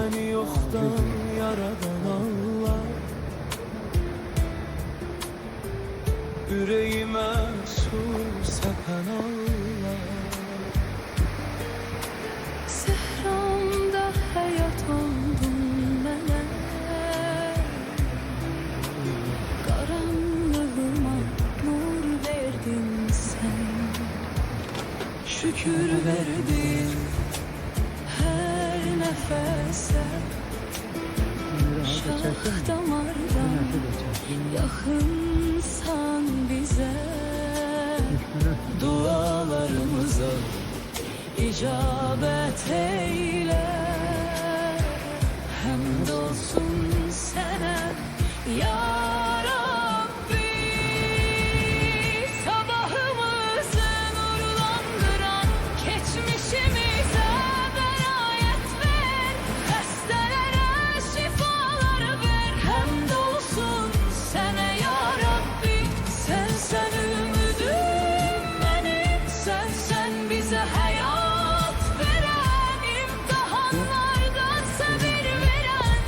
Seni yoktan yaradan Allah, yüreğime su sepen Allah. Sehramda hayat oldun mənə, karanlığıma nur verdin sen. Şükür verdin her nefese, şah damardan yakınsan bize. Dualarımıza icabet eyle.